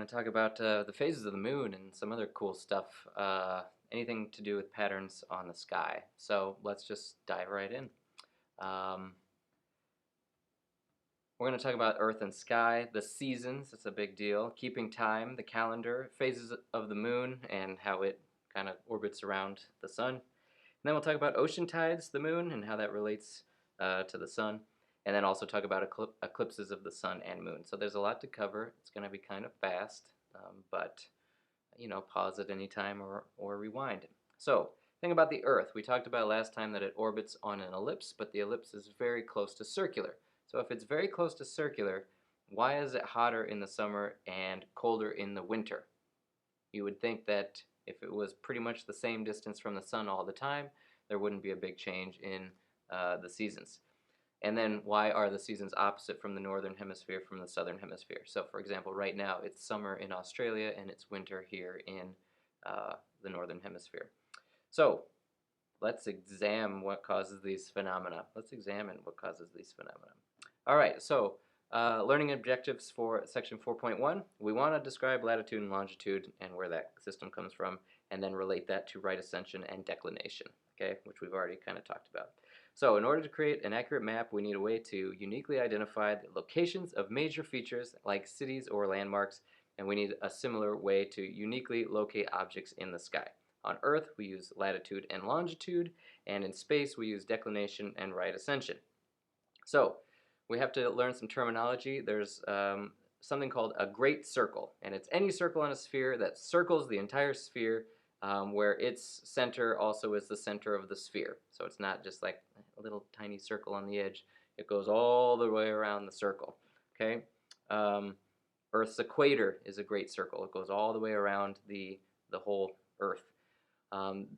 going to talk about the phases of the moon and some other cool stuff, anything to do with patterns on the sky. So let's just dive right in. Um, we're going to talk about Earth and sky, the seasons, it's a big deal, keeping time, the calendar, phases of the moon, and how it kind of orbits around the sun. And then we'll talk about ocean tides, the moon, and how that relates to the sun. And then also talk about eclipses of the sun and moon. So there's a lot to cover. It's going to be kind of fast, but pause at any time or rewind. So, think about the Earth. We talked about last time that it orbits on an ellipse, but the ellipse is very close to circular. So if it's very close to circular, why is it hotter in the summer and colder in the winter? You would think that if it was pretty much the same distance from the sun all the time, there wouldn't be a big change in the seasons. And then why are the seasons opposite from the northern hemisphere from the southern hemisphere? So for example, right now it's summer in Australia and it's winter here in the northern hemisphere. So let's examine what causes these phenomena. All right, so learning objectives for section 4.1. We want to describe latitude and longitude and where that system comes from, and then relate that to right ascension and declination, okay, which we've already kind of talked about. So in order to create an accurate map, we need a way to uniquely identify the locations of major features like cities or landmarks, and we need a similar way to uniquely locate objects in the sky. On Earth, we use latitude and longitude, and in space, we use declination and right ascension. So we have to learn some terminology. There's something called a great circle, and it's any circle on a sphere that circles the entire sphere, where its center also is the center of the sphere. So it's not just like a little tiny circle on the edge. It goes all the way around the circle. Okay. Earth's equator is a great circle. It goes all the way around the whole Earth.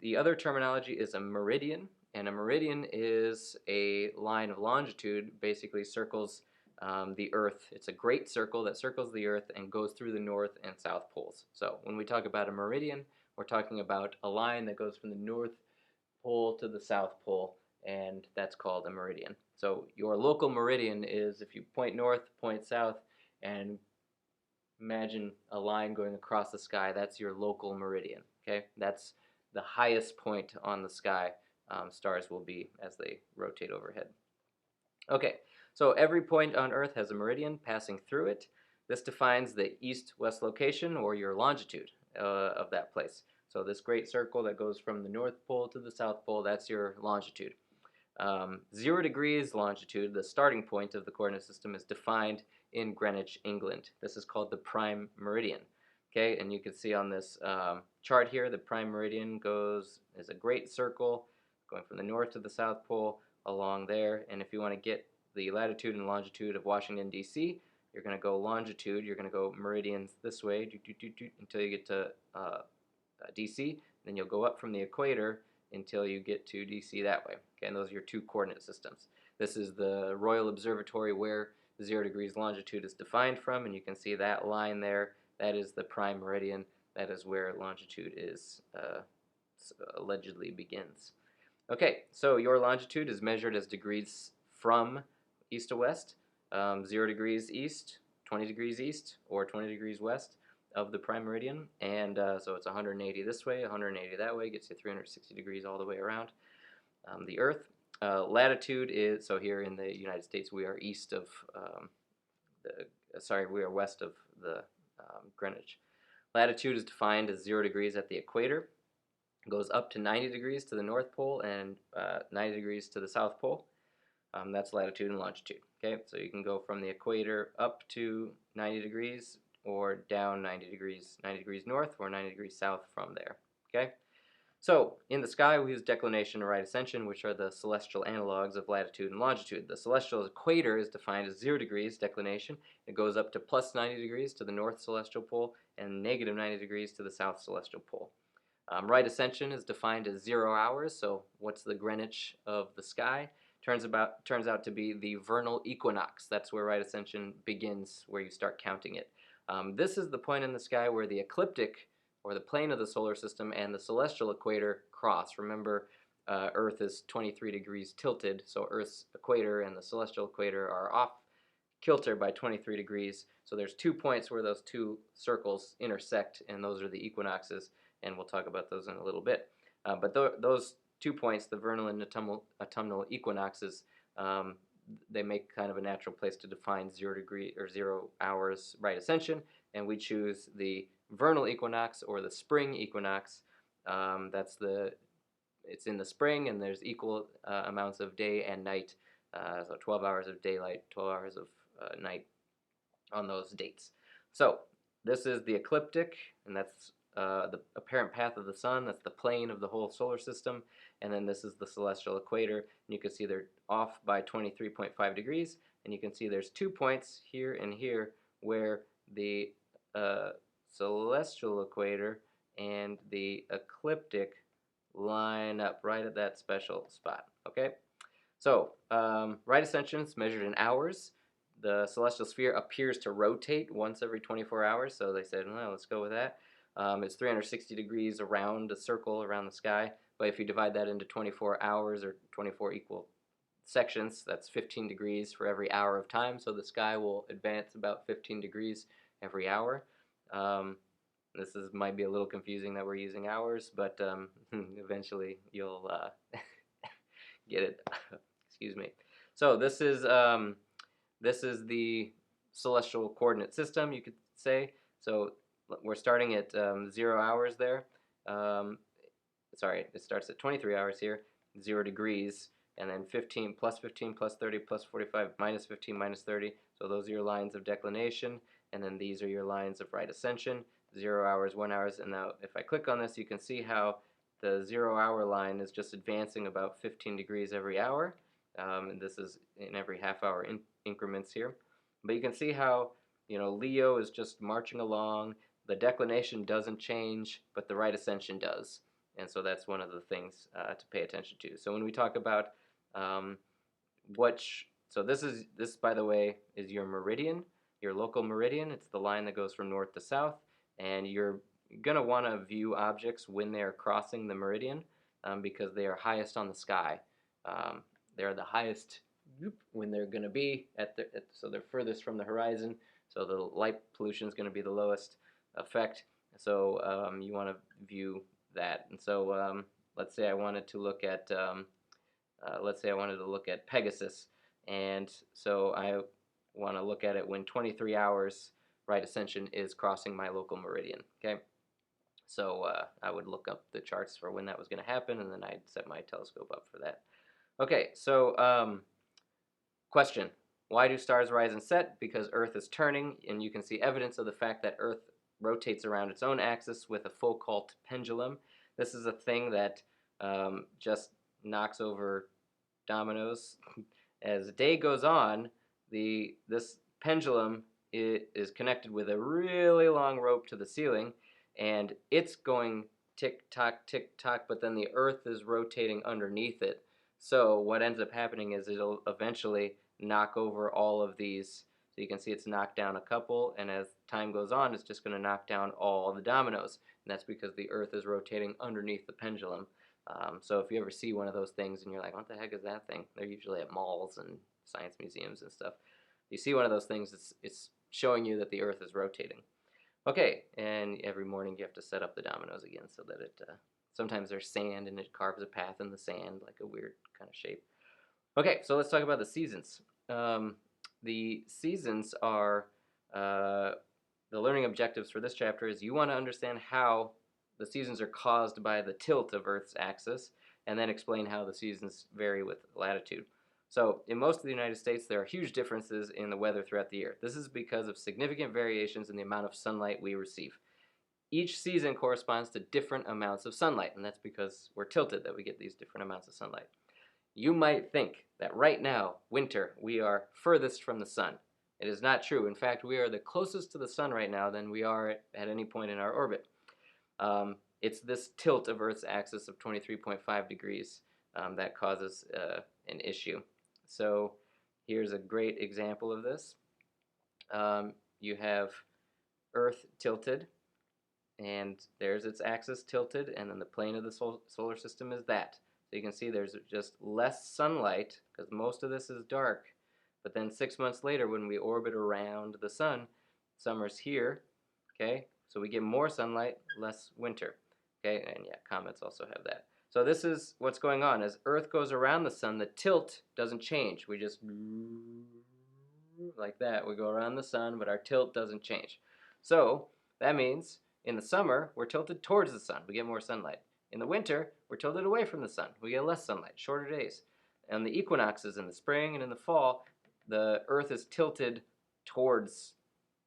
The other terminology is a meridian, and a meridian is a line of longitude, basically circles the Earth. It's a great circle that circles the Earth and goes through the North and South poles. So when we talk about a meridian, we're talking about a line that goes from the North Pole to the South Pole, and that's called a meridian. So your local meridian is, if you point north, point south, and imagine a line going across the sky, that's your local meridian. Okay, that's the highest point on the sky stars will be as they rotate overhead. Okay, so every point on Earth has a meridian passing through it. This defines the east-west location, or your longitude, of that place. So this great circle that goes from the North Pole to the South Pole, that's your longitude. 0 degrees longitude, the starting point of the coordinate system, is defined in Greenwich, England. This is called the prime meridian. Okay, and you can see on this chart here, the prime meridian is a great circle going from the North to the South Pole along there. And if you want to get the latitude and longitude of Washington, D.C., you're going to go longitude, you're going to go meridians this way until you get to D.C. Then you'll go up from the equator until you get to D.C. that way. Okay, and those are your two coordinate systems. This is the Royal Observatory where 0 degrees longitude is defined from, and you can see that line there. That is the prime meridian. That is where longitude is allegedly begins. Okay, so your longitude is measured as degrees from east to west. 0 degrees east, 20 degrees east, or 20 degrees west of the prime meridian. And so it's 180 this way, 180 that way, gets you 360 degrees all the way around the Earth. Latitude is, so here in the United States, we are east of we are west of the Greenwich. Latitude is defined as 0 degrees at the equator. It goes up to 90 degrees to the North Pole and 90 degrees to the South Pole. That's latitude and longitude. Okay, so you can go from the equator up to 90 degrees or down 90 degrees north or 90 degrees south from there. Okay, so in the sky we use declination and right ascension, which are the celestial analogs of latitude and longitude. The celestial equator is defined as 0 degrees declination. It goes up to plus 90 degrees to the north celestial pole and negative 90 degrees to the south celestial pole. Right ascension is defined as 0 hours. So what's the Greenwich of the sky? Turns out to be the vernal equinox. That's where right ascension begins, where you start counting it. This is the point in the sky where the ecliptic, or the plane of the solar system, and the celestial equator cross. Remember, Earth is 23 degrees tilted, so Earth's equator and the celestial equator are off kilter by 23 degrees. So there's 2 points where those two circles intersect, and those are the equinoxes, and we'll talk about those in a little bit. But those 2 points, the vernal and autumnal equinoxes, um, they make kind of a natural place to define 0 degree or 0 hours right ascension, and we choose the vernal equinox or the spring equinox. It's in the spring, and there's equal amounts of day and night, so 12 hours of daylight, 12 hours of night on those dates. So this is the ecliptic, and that's the apparent path of the sun. That's the plane of the whole solar system. And then this is the celestial equator. And you can see they're off by 23.5 degrees. And you can see there's 2 points here and here where the celestial equator and the ecliptic line up right at that special spot. Okay? So, right ascension is measured in hours. The celestial sphere appears to rotate once every 24 hours, so they said, well, let's go with that. It's 360 degrees around a circle around the sky, but if you divide that into 24 hours or 24 equal sections, that's 15 degrees for every hour of time, so the sky will advance about 15 degrees every hour. Might be a little confusing that we're using hours, but eventually you'll get it. Excuse me. So this is the celestial coordinate system, you could say. So we're starting at 0 hours there. Sorry, it starts at 23 hours here, 0 degrees, and then 15 plus 30 plus 45 minus 15 minus 30. So those are your lines of declination, and then these are your lines of right ascension. 0 hours, 1 hour, and now if I click on this, you can see how the 0 hour line is just advancing about 15 degrees every hour. And this is in every half hour increments here. But you can see how, Leo is just marching along. The declination doesn't change, but the right ascension does. And so that's one of the things to pay attention to. So when we talk about so this, by the way, is your meridian, your local meridian. It's the line that goes from north to south. And you're going to want to view objects when they are crossing the meridian because they are highest on the sky. They're the highest when they're going to be so they're furthest from the horizon. So the light pollution is going to be the lowest effect. So you want to view that. And so let's say I wanted to look at Pegasus, and so I want to look at it when 23 hours right ascension is crossing my local meridian. Okay, so I would look up the charts for when that was going to happen, and then I'd set my telescope up for that. Okay, so question: why do stars rise and set? Because Earth is turning, and you can see evidence of the fact that Earth rotates around its own axis with a Foucault pendulum. This is a thing that just knocks over dominoes. As the day goes on, this pendulum is connected with a really long rope to the ceiling, and it's going tick-tock, but then the Earth is rotating underneath it. So what ends up happening is it'll eventually knock over all of these. So you can see it's knocked down a couple, and as time goes on, it's just going to knock down all the dominoes. And that's because the Earth is rotating underneath the pendulum. So if you ever see one of those things and you're like, what the heck is that thing? They're usually at malls and science museums and stuff. You see one of those things, it's showing you that the Earth is rotating. Okay, and every morning you have to set up the dominoes again so that sometimes there's sand and it carves a path in the sand, like a weird kind of shape. Okay, so let's talk about the seasons. The seasons are, the learning objectives for this chapter is you want to understand how the seasons are caused by the tilt of Earth's axis, and then explain how the seasons vary with latitude. So in most of the United States, there are huge differences in the weather throughout the year. This is because of significant variations in the amount of sunlight we receive. Each season corresponds to different amounts of sunlight, and that's because we're tilted that we get these different amounts of sunlight. You might think that right now, winter, we are furthest from the sun. It is not true. In fact, we are the closest to the sun right now than we are at any point in our orbit. It's this tilt of Earth's axis of 23.5 degrees that causes an issue. So here's a great example of this. You have Earth tilted, and there's its axis tilted, and then the plane of the solar system is that. So you can see there's just less sunlight, because most of this is dark. But then 6 months later, when we orbit around the sun, summer's here, okay? So we get more sunlight, less winter, okay? And yeah, comets also have that. So this is what's going on. As Earth goes around the sun, the tilt doesn't change. We just like that. We go around the sun, but our tilt doesn't change. So that means in the summer, we're tilted towards the sun. We get more sunlight. In the winter, we're tilted away from the sun. We get less sunlight, shorter days. And the equinoxes in the spring and in the fall, the Earth is tilted towards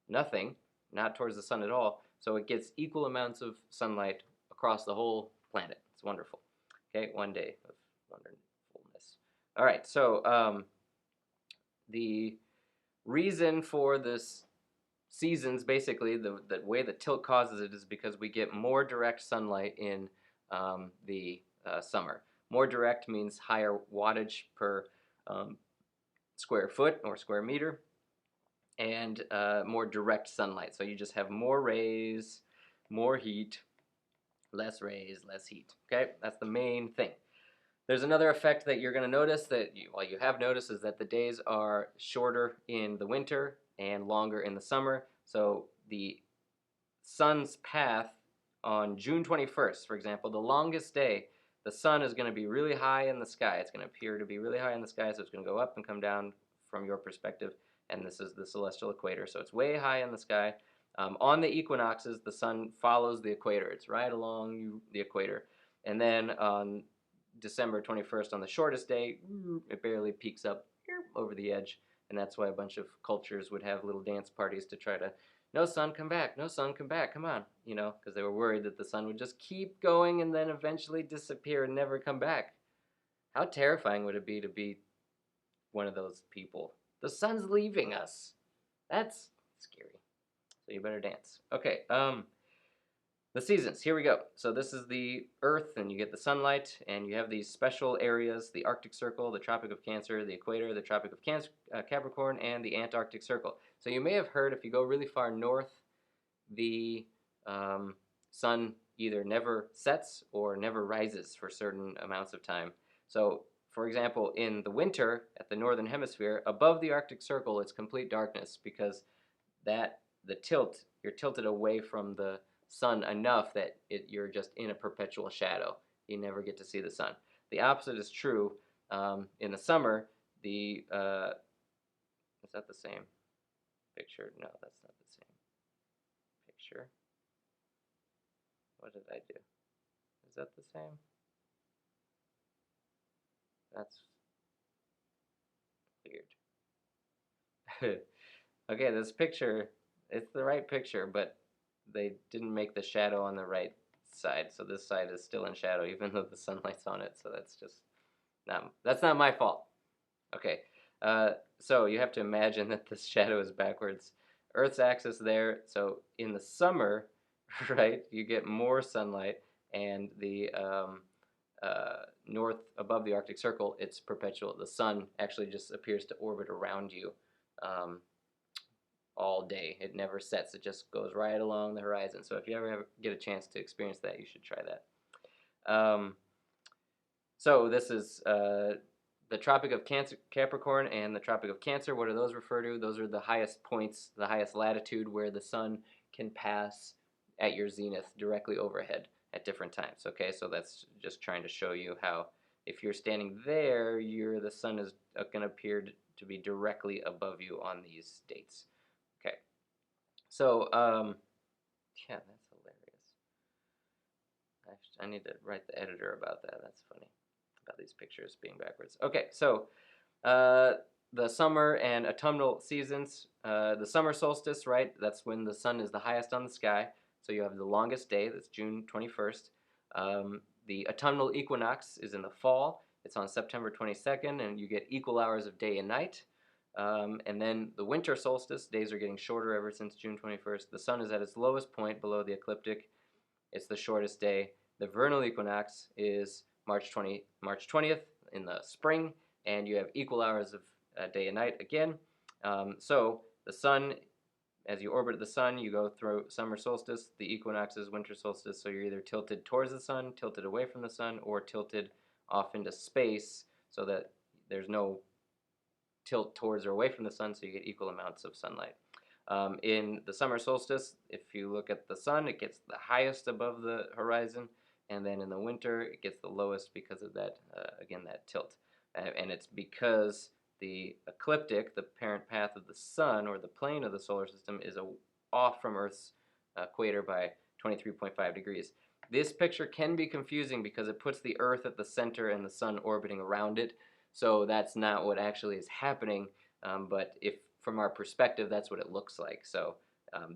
nothing, not towards the sun at all. So it gets equal amounts of sunlight across the whole planet. It's wonderful. Okay, one day of wonderfulness. All right, so the reason for this seasons, basically, the way the tilt causes it is because we get more direct sunlight in the summer. More direct means higher wattage per square foot or square meter, and more direct sunlight. So you just have more rays, more heat, less rays, less heat. Okay, that's the main thing. There's another effect that you're going to notice that you have noticed is that the days are shorter in the winter and longer in the summer. So the sun's path on June 21st, for example, the longest day, the sun is going to be really high in the sky. It's going to appear to be really high in the sky, so it's going to go up and come down from your perspective, and this is the celestial equator, so it's way high in the sky. On the equinoxes, the sun follows the equator. It's right along the equator. And then on December 21st, on the shortest day, it barely peaks up over the edge, and that's why a bunch of cultures would have little dance parties to try to, no sun, come back, no sun, come back, come on, you know, because they were worried that the sun would just keep going and then eventually disappear and never come back. How terrifying would it be to be one of those people? The sun's leaving us. That's scary. So you better dance. Okay, the seasons, here we go. So this is the Earth, and you get the sunlight, and you have these special areas, the Arctic Circle, the Tropic of Cancer, the Equator, the Tropic of Capricorn, and the Antarctic Circle. So you may have heard if you go really far north, the sun either never sets or never rises for certain amounts of time. So, for example, in the winter at the northern hemisphere, above the Arctic Circle, it's complete darkness because you're tilted away from the sun enough that you're just in a perpetual shadow. You never get to see the sun. The opposite is true in the summer. Is that the same picture? No, that's not the same picture. What did I do? Is that the same? That's weird. Okay, this picture, it's the right picture, but they didn't make the shadow on the right side, so this side is still in shadow even though the sunlight's on it, so that's not my fault. Okay, so you have to imagine that this shadow is backwards. Earth's axis there, so in the summer, right, you get more sunlight, and the north above the Arctic Circle, it's perpetual. The sun actually just appears to orbit around you all day. It never sets. It just goes right along the horizon. So if you ever get a chance to experience that, you should try that. So this is the Tropic of Capricorn and the Tropic of Cancer. What do those refer to? Those are the highest points, the highest latitude where the sun can pass at your zenith directly overhead at different times. Okay, so that's just trying to show you how if you're standing there, the sun is going to appear to be directly above you on these dates. Okay, so yeah, that's hilarious. I need to write the editor about that. That's funny, about these pictures being backwards. Okay, so the summer and autumnal seasons. The summer solstice, right? That's when the sun is the highest on the sky. So you have the longest day. That's June 21st. The autumnal equinox is in the fall. It's on September 22nd, and you get equal hours of day and night. And then the winter solstice, days are getting shorter ever since June 21st. The sun is at its lowest point below the ecliptic. It's the shortest day. The vernal equinox is March 20th in the spring, and you have equal hours of day and night again. So the sun, as you orbit the sun, you go through summer solstice. The equinox is winter solstice, so you're either tilted towards the sun, tilted away from the sun, or tilted off into space so that there's no tilt towards or away from the sun, so you get equal amounts of sunlight. In the summer solstice, if you look at the sun, it gets the highest above the horizon, and then in the winter, it gets the lowest because of that, again, that tilt. And it's because the ecliptic, the parent path of the sun, or the plane of the solar system, is off from Earth's equator by 23.5 degrees. This picture can be confusing because it puts the Earth at the center and the sun orbiting around it, so that's not what actually is happening, but if from our perspective, that's what it looks like. So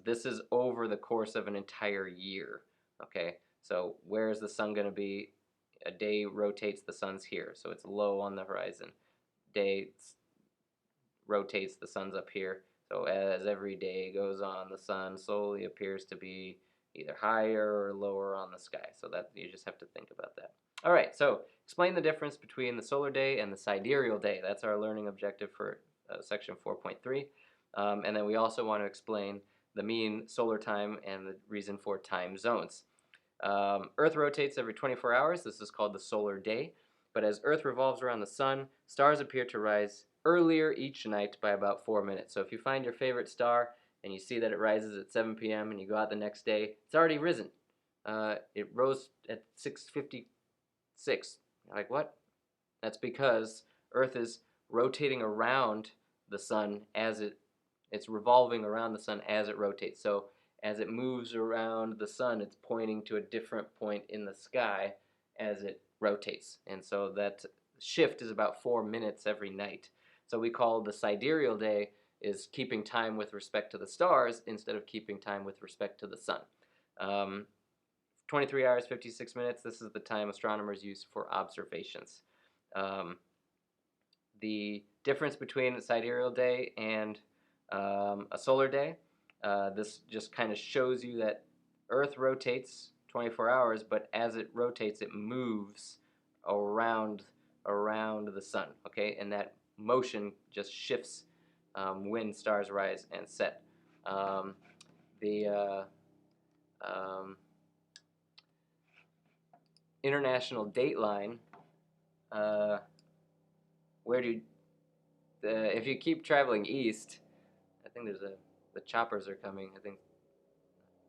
this is over the course of an entire year, okay? So where is the sun going to be? A day rotates, the sun's here, so it's low on the horizon. Day rotates, the sun's up here. So as every day goes on, the sun slowly appears to be either higher or lower on the sky. So that you just have to think about that. All right, so explain the difference between the solar day and the sidereal day. That's our learning objective for section 4.3. And then we also want to explain the mean solar time and the reason for time zones. Earth rotates every 24 hours. This is called the solar day. But as Earth revolves around the sun, stars appear to rise earlier each night by about 4 minutes. So if you find your favorite star and you see that it rises at 7 p.m. and you go out the next day, it's already risen. It rose at 6:56. You're like, what? That's because Earth is rotating around the sun as it's revolving around the sun as it rotates. So as it moves around the sun, it's pointing to a different point in the sky as it rotates. And so that shift is about 4 minutes every night. So we call the sidereal day is keeping time with respect to the stars instead of keeping time with respect to the sun. 23 hours, 56 minutes, this is the time astronomers use for observations. The difference between a sidereal day and a solar day, this just kind of shows you that Earth rotates 24 hours, but as it rotates, it moves around the sun, okay? And that motion just shifts when stars rise and set. The international dateline, if you keep traveling east, I think the choppers are coming. I think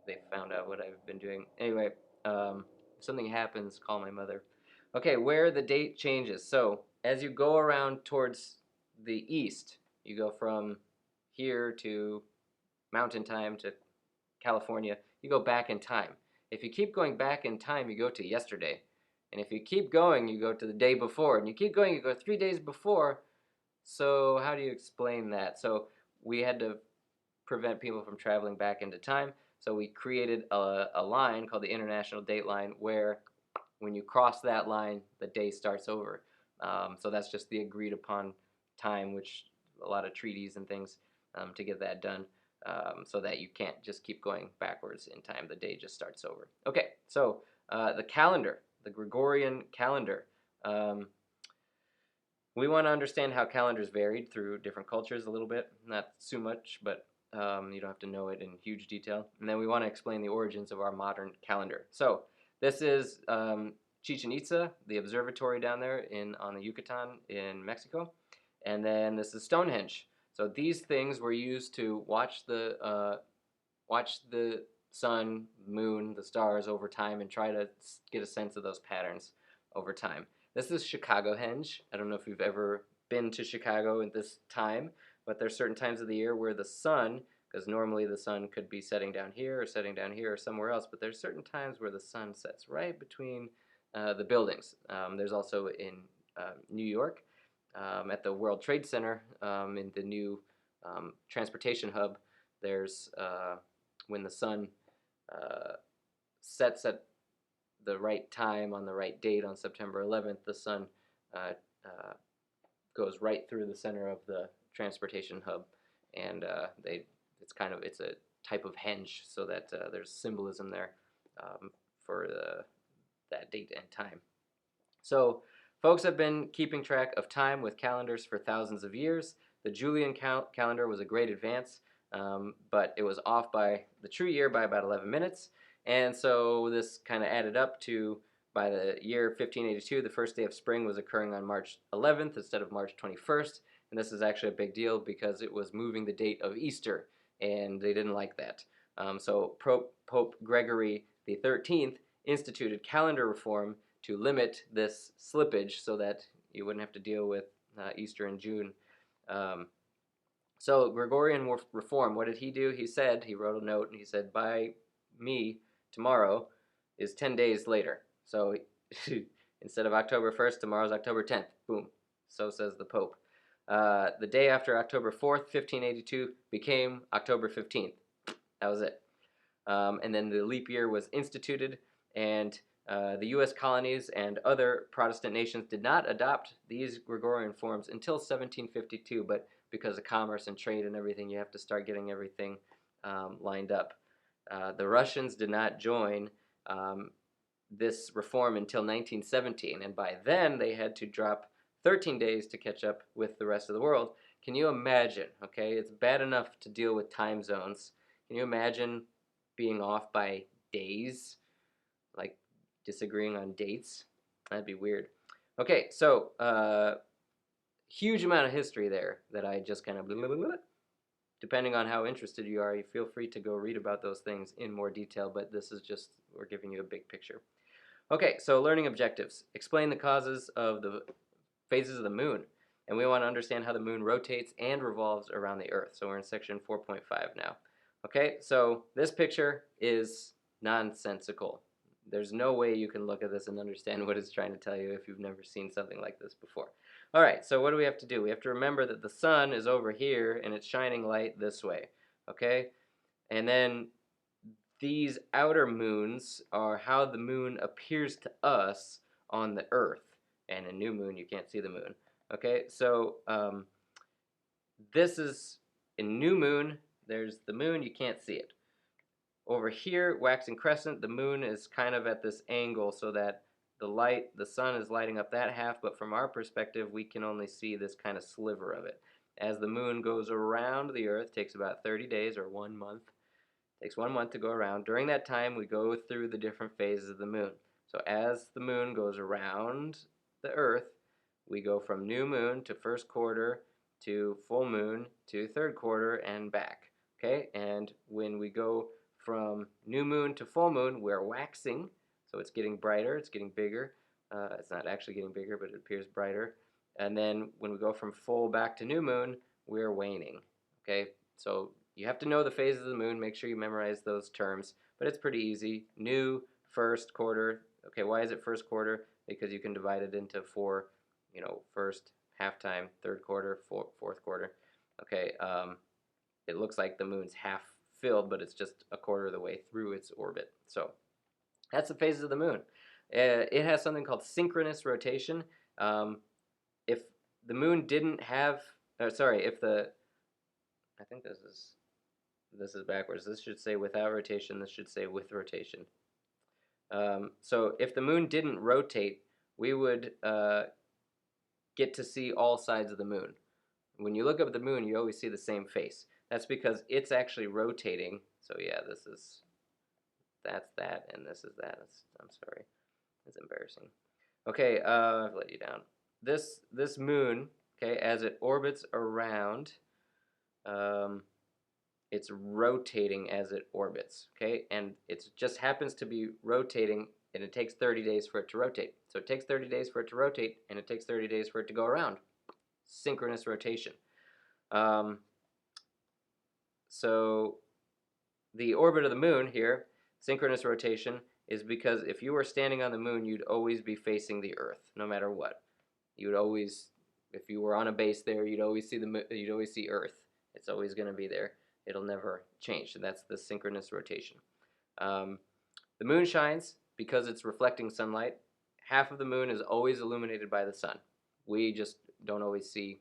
they found out what I've been doing. Anyway, if something happens, call my mother. Okay, where the date changes. So as you go around towards the east, you go from here to Mountain Time to California, you go back in time. If you keep going back in time, you go to yesterday. And if you keep going, you go to the day before. And you keep going, you go 3 days before. So how do you explain that? So we had to prevent people from traveling back into time. So we created a line called the International Date Line where when you cross that line, the day starts over. So that's just the agreed upon time, which a lot of treaties and things to get that done. So that you can't just keep going backwards in time. The day just starts over. Okay, so the calendar, the Gregorian calendar. We want to understand how calendars varied through different cultures a little bit. Not too much, but you don't have to know it in huge detail. And then we want to explain the origins of our modern calendar. So this is Chichen Itza, the observatory down there on the Yucatan in Mexico. And then this is Stonehenge. So these things were used to watch the sun, moon, the stars over time and try to get a sense of those patterns over time. This is Chicago Henge. I don't know if you've ever been to Chicago at this time, but there's certain times of the year where the sun, because normally the sun could be setting down here or somewhere else, but there's certain times where the sun sets right between the buildings. There's also in New York at the World Trade Center in the new transportation hub. There's when the sun sets at the right time on the right date on September 11th, the sun goes right through the center of the transportation hub, and it's a type of henge, so that there's symbolism there for that date and time. So folks have been keeping track of time with calendars for thousands of years. The Julian calendar was a great advance, but it was off by the true year by about 11 minutes. And so this kind of added up to By the year 1582, the first day of spring was occurring on March 11th instead of March 21st, and this is actually a big deal because it was moving the date of Easter, and they didn't like that. So Pope Gregory the 13th instituted calendar reform to limit this slippage so that you wouldn't have to deal with Easter in June. Um, so Gregorian reform, what did he do? He wrote a note and he said, by me, tomorrow is 10 days later. So instead of October 1st, tomorrow's October 10th. Boom. So says the Pope. The day after October 4th, 1582, became October 15th. That was it. And then the leap year was instituted, and the U.S. colonies and other Protestant nations did not adopt these Gregorian forms until 1752, but because of commerce and trade and everything, you have to start getting everything lined up. The Russians did not join this reform until 1917, and by then they had to drop 13 days to catch up with the rest of the world. Can you imagine? Okay, it's bad enough to deal with time zones. Can you imagine being off by days, like disagreeing on dates? That'd be weird. Okay, so huge amount of history there that I just kind of blah, blah, blah, blah. Depending on how interested you are, you feel free to go read about those things in more detail, but this is just, we're giving you a big picture. Okay, so learning objectives. Explain the causes of the phases of the moon. And we want to understand how the moon rotates and revolves around the Earth. So we're in section 4.5 now. Okay, so this picture is nonsensical. There's no way you can look at this and understand what it's trying to tell you if you've never seen something like this before. All right, so what do we have to do? We have to remember that the sun is over here and it's shining light this way. Okay, and then these outer moons are how the moon appears to us on the Earth. And a new moon, you can't see the moon. Okay, so this is a new moon. There's the moon, you can't see it. Over here, waxing crescent, the moon is kind of at this angle so that the sun is lighting up that half, but from our perspective, we can only see this kind of sliver of it. As the moon goes around the Earth, takes about 30 days or 1 month. Takes 1 month to go around. During that time, we go through the different phases of the moon. So as the moon goes around the Earth, we go from new moon to first quarter to full moon to third quarter and back. Okay, and when we go from new moon to full moon, we're waxing, so it's getting brighter, it's getting bigger. It's not actually getting bigger, but it appears brighter. And then when we go from full back to new moon, we're waning. Okay, so you have to know the phases of the moon. Make sure you memorize those terms, but it's pretty easy. New, first quarter. Okay, why is it first quarter? Because you can divide it into four, first, halftime, third quarter, fourth quarter. Okay, it looks like the moon's half filled, but it's just a quarter of the way through its orbit. So that's the phases of the moon. It has something called synchronous rotation. If the moon didn't have, I think this is backwards. This should say without rotation. This should say with rotation. So if the moon didn't rotate, we would get to see all sides of the moon. When you look up at the moon, you always see the same face. That's because it's actually rotating. So yeah, that's that, and this is that. I'm sorry, it's embarrassing. Okay, I've let you down. This moon, okay, as it orbits around, it's rotating as it orbits, okay, and it just happens to be rotating, and it takes 30 days for it to rotate. So it takes 30 days for it to rotate, and it takes 30 days for it to go around. Synchronous rotation. So the orbit of the moon here, synchronous rotation, is because if you were standing on the moon, you'd always be facing the Earth, no matter what. You would always, if you were on a base there, you'd always see Earth. It's always going to be there. It'll never change. So that's the synchronous rotation. The moon shines because it's reflecting sunlight. Half of the moon is always illuminated by the sun. We just don't always see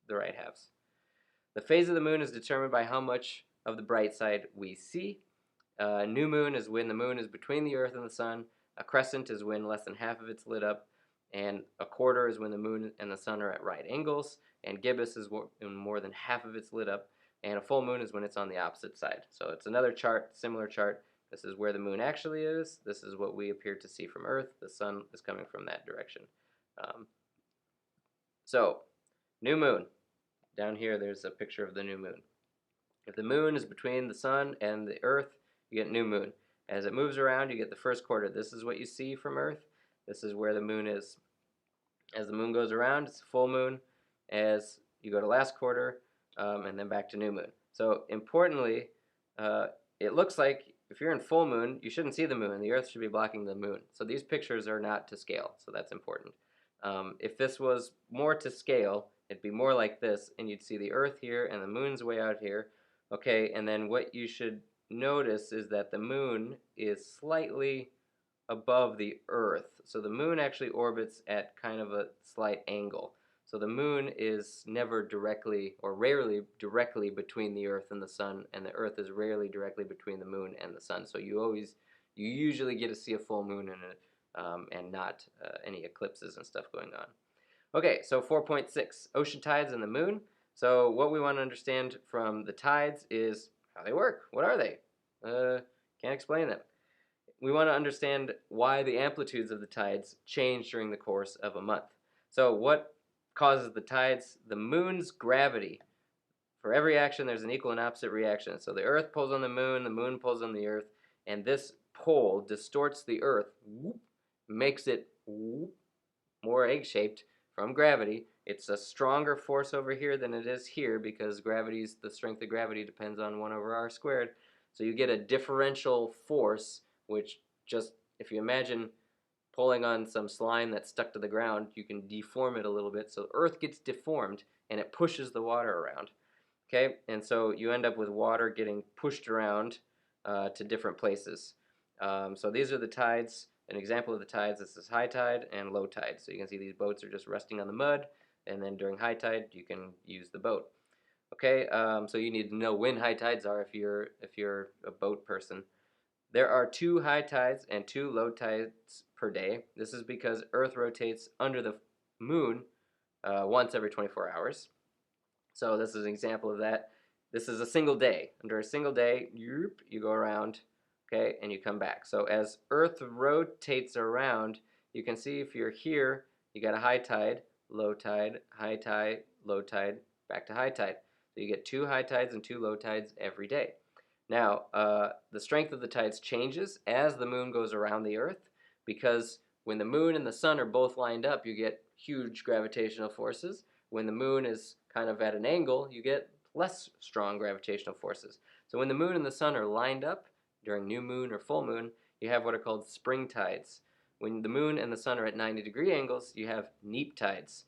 the right halves. The phase of the moon is determined by how much of the bright side we see. New moon is when the moon is between the Earth and the sun. A crescent is when less than half of it's lit up. And a quarter is when the moon and the sun are at right angles. And gibbous is when more than half of it's lit up. And a full moon is when it's on the opposite side. So it's another chart, similar chart. This is where the moon actually is. This is what we appear to see from Earth. The sun is coming from that direction. Um, so, new moon. Down here, there's a picture of the new moon. If the moon is between the sun and the Earth, you get new moon. As it moves around, you get the first quarter. This is what you see from Earth. This is where the moon is. As the moon goes around, it's full moon. As you go to last quarter, and then back to new moon. So importantly, it looks like if you're in full moon, you shouldn't see the moon. The Earth should be blocking the moon. So these pictures are not to scale, so that's important. If this was more to scale, it'd be more like this, and you'd see the Earth here and the moon's way out here. Okay, and then what you should notice is that the moon is slightly above the Earth. So the moon actually orbits at kind of a slight angle. So the moon is never directly or rarely directly between the Earth and the sun, and the Earth is rarely directly between the moon and the sun. So you usually get to see a full moon and not any eclipses and stuff going on. Okay, so 4.6, ocean tides and the moon. So what we want to understand from the tides is how they work. What are they? Can't explain them. We want to understand why the amplitudes of the tides change during the course of a month. So what causes the tides? The moon's gravity. For every action, there's an equal and opposite reaction. So the Earth pulls on the moon pulls on the Earth, and this pull distorts the Earth, makes it more egg-shaped from gravity. It's a stronger force over here than it is here because the strength of gravity depends on 1 over r squared. So you get a differential force, which just, if you imagine pulling on some slime that's stuck to the ground, you can deform it a little bit. So Earth gets deformed and it pushes the water around. Okay, and so you end up with water getting pushed around to different places. So these are the tides. An example of the tides, this is high tide and low tide. So you can see these boats are just resting on the mud, and then during high tide, you can use the boat. Okay, so you need to know when high tides are if you're a boat person. There are 2 high tides and 2 low tides per day. This is because Earth rotates under the moon once every 24 hours. So this is an example of that. This is a single day. Under a single day, you go around, okay, and you come back. So as Earth rotates around, you can see if you're here, you got a high tide, low tide, low tide, back to high tide. So you get 2 high tides and 2 low tides every day. Now, the strength of the tides changes as the moon goes around the Earth, because when the moon and the sun are both lined up, you get huge gravitational forces. When the moon is kind of at an angle, you get less strong gravitational forces. So when the moon and the sun are lined up during new moon or full moon, you have what are called spring tides. When the moon and the sun are at 90-degree angles, you have neap tides.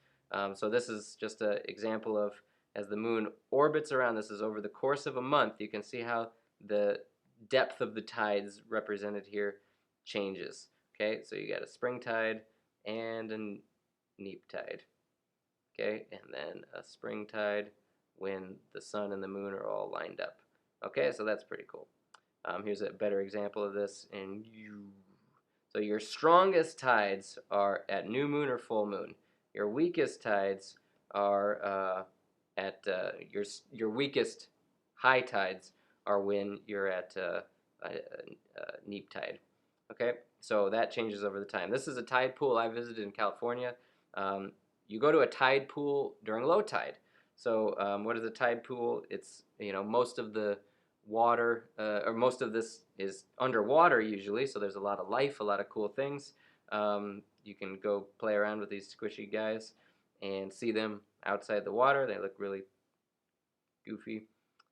So this is just an example of as the moon orbits around, this is over the course of a month, you can see how the depth of the tides represented here changes. Okay, so you got a spring tide and a neap tide. Okay, and then a spring tide when the sun and the moon are all lined up. Okay, so that's pretty cool. Here's a better example of this. So your strongest tides are at new moon or full moon. Your weakest tides are your weakest high tides are when you're at neap tide. Okay, so that changes over the time. This is a tide pool I visited in California. You go to a tide pool during low tide. So what is a tide pool? It's, most of the water, or most of this is underwater usually, so there's a lot of life, a lot of cool things. You can go play around with these squishy guys and see them outside the water. They look really goofy.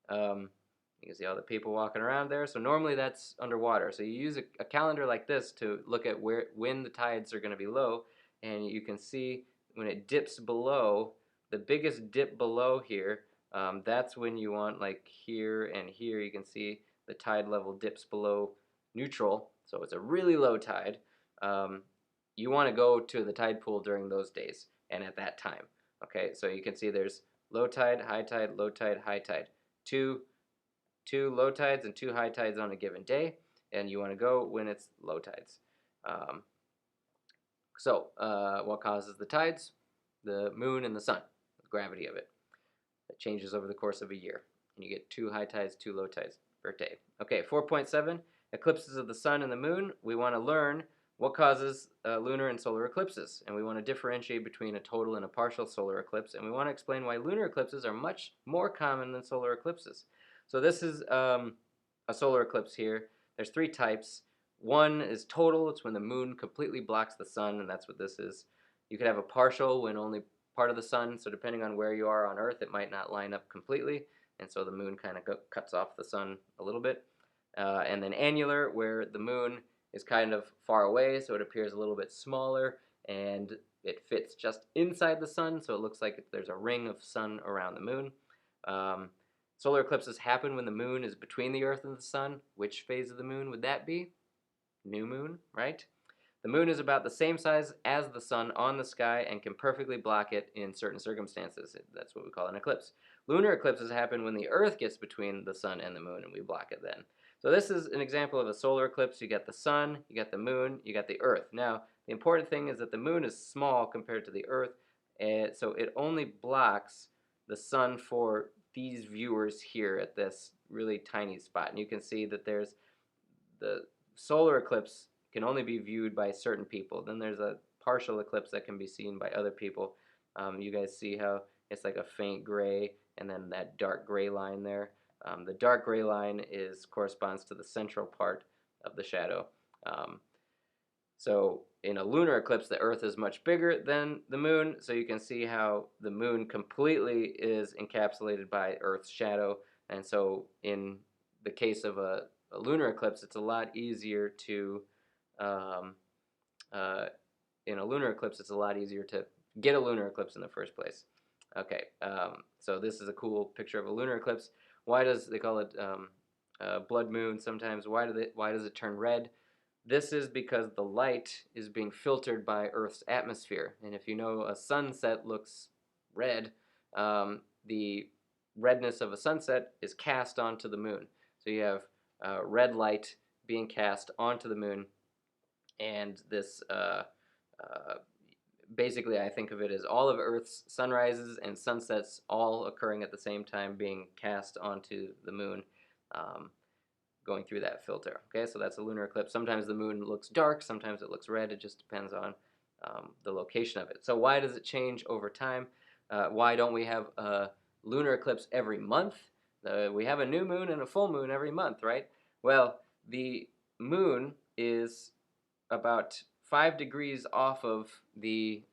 You can see all the people walking around there. So normally that's underwater. So you use a calendar like this to look at when the tides are going to be low, and you can see when it dips below, the biggest dip below here, that's when you want, like here and here, you can see the tide level dips below neutral, so it's a really low tide. You want to go to the tide pool during those days and at that time. Okay, so you can see there's low tide, low tide, high tide. Two low tides and 2 high tides on a given day, and you want to go when it's low tides. So what causes the tides? The moon and the sun, the gravity of it. It changes over the course of a year, and you get 2 high tides, 2 low tides per day. Okay, 4.7, eclipses of the sun and the moon, we want to learn what causes lunar and solar eclipses, and we want to differentiate between a total and a partial solar eclipse, and we want to explain why lunar eclipses are much more common than solar eclipses. So this is a solar eclipse here. There's three types. One is total. It's when the moon completely blocks the sun, and that's what this is. You could have a partial when only part of the sun, so depending on where you are on Earth, it might not line up completely, and so the moon kind of cuts off the sun a little bit. And then annular, where the moon is kind of far away, so it appears a little bit smaller, and it fits just inside the sun, so it looks like there's a ring of sun around the moon. Solar eclipses happen when the moon is between the Earth and the sun. Which phase of the moon would that be? New moon, right? The moon is about the same size as the sun on the sky and can perfectly block it in certain circumstances. That's what we call an eclipse. Lunar eclipses happen when the Earth gets between the sun and the moon, and we block it then. So this is an example of a solar eclipse. You got the sun, you got the moon, you got the Earth. Now, the important thing is that the moon is small compared to the Earth, and so it only blocks the sun for these viewers here at this really tiny spot. And you can see that there's the solar eclipse can only be viewed by certain people. Then there's a partial eclipse that can be seen by other people. You guys see how it's like a faint gray and then that dark gray line there. The dark gray line corresponds to the central part of the shadow. So in a lunar eclipse, the Earth is much bigger than the moon, so you can see how the moon completely is encapsulated by Earth's shadow. And so in the case of a lunar eclipse, it's a lot easier to in a lunar eclipse, it's a lot easier to get a lunar eclipse in the first place. Okay, so this is a cool picture of a lunar eclipse. Why does they call it blood moon sometimes? Why does it turn red? This is because the light is being filtered by Earth's atmosphere, and if you know a sunset looks red, the redness of a sunset is cast onto the moon. So you have red light being cast onto the moon, and this basically I think of it as all of Earth's sunrises and sunsets all occurring at the same time being cast onto the moon, going through that filter. Okay, so that's a lunar eclipse. Sometimes the moon looks dark, sometimes it looks red. It just depends on the location of it. So why does it change over time? Why don't we have a lunar eclipse every month? We have a new moon and a full moon every month, right? Well, the moon is about 5 degrees off of the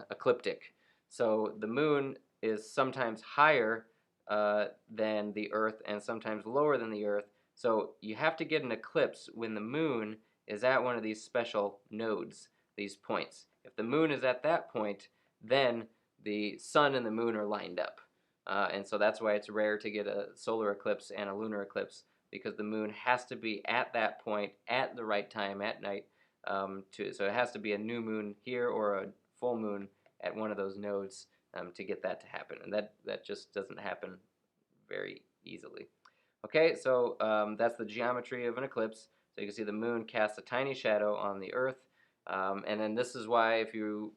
ecliptic. So the moon is sometimes higher than the Earth and sometimes lower than the Earth. So you have to get an eclipse when the moon is at one of these special nodes, these points. If the moon is at that point, then the sun and the moon are lined up. And so that's why it's rare to get a solar eclipse and a lunar eclipse, because the moon has to be at that point at the right time at night. So it has to be a new moon here or a full moon at one of those nodes to get that to happen. And that just doesn't happen very easily. Okay, so that's the geometry of an eclipse. So you can see the moon casts a tiny shadow on the Earth. And then this is why, if you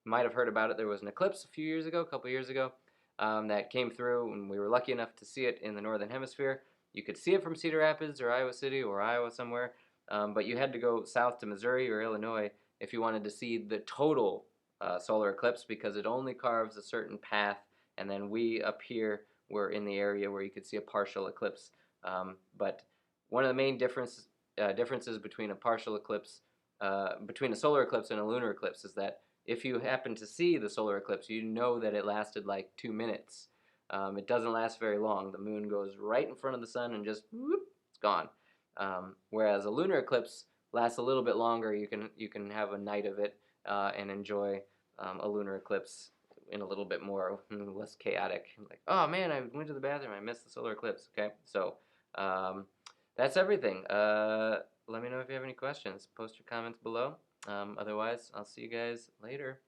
might have heard about it, there was an eclipse a couple years ago, that came through, and we were lucky enough to see it in the Northern Hemisphere. You could see it from Cedar Rapids or Iowa City or Iowa somewhere, but you had to go south to Missouri or Illinois if you wanted to see the total solar eclipse, because it only carves a certain path, and then we up here were in the area where you could see a partial eclipse. But one of the main differences between a partial eclipse, between a solar eclipse and a lunar eclipse, is that if you happen to see the solar eclipse, you know that it lasted like 2 minutes. It doesn't last very long. The moon goes right in front of the sun and just whoop, it's gone. Whereas a lunar eclipse lasts a little bit longer. You can have a night of it and enjoy a lunar eclipse in a little bit more less chaotic. Like, oh man, I went to the bathroom, I missed the solar eclipse. Okay, so that's everything. Let me know if you have any questions. Post your comments below. Otherwise, I'll see you guys later.